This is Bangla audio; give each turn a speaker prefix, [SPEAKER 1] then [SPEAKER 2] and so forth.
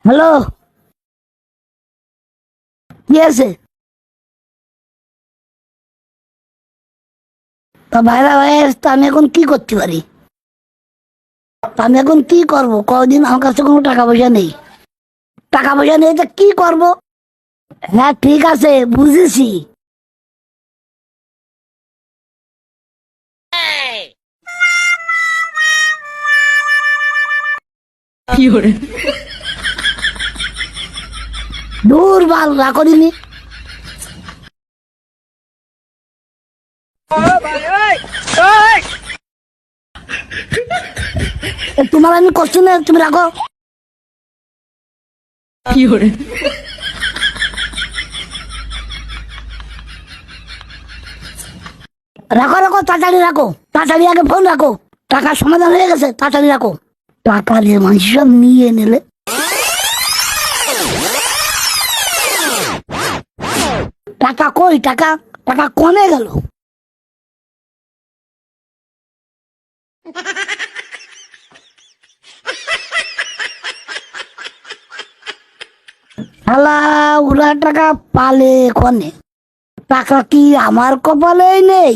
[SPEAKER 1] হ্যালো, কি আছে? তা ভাইরা ভাই, তা আমি এখন কি করতে পারি? তা আমি এখন কি করবো? কদিন আমার কাছে কোনো টাকা পয়সা নেই। টাকা পয়সা নেই তা কি করব? হ্যাঁ, ঠিক আছে, বুঝেছি। দূর বাল, রাখো দিনি। তোমার আমি করছি না, তুমি রাখো। রাখো রাখো, তাড়াতাড়ি রাখো, তাড়াতাড়ি আগে ফোন রাখো। টাকার সমাধান হয়ে গেছে, তাড়াতাড়ি রাখো। টাকা নিয়ে মানুষ সব নিয়ে নিলে। টাকা কই? টাকা টাকা কমে গেল। শালা, ওরা টাকা পালে কনে? টাকা কি আমার কপালেই নেই?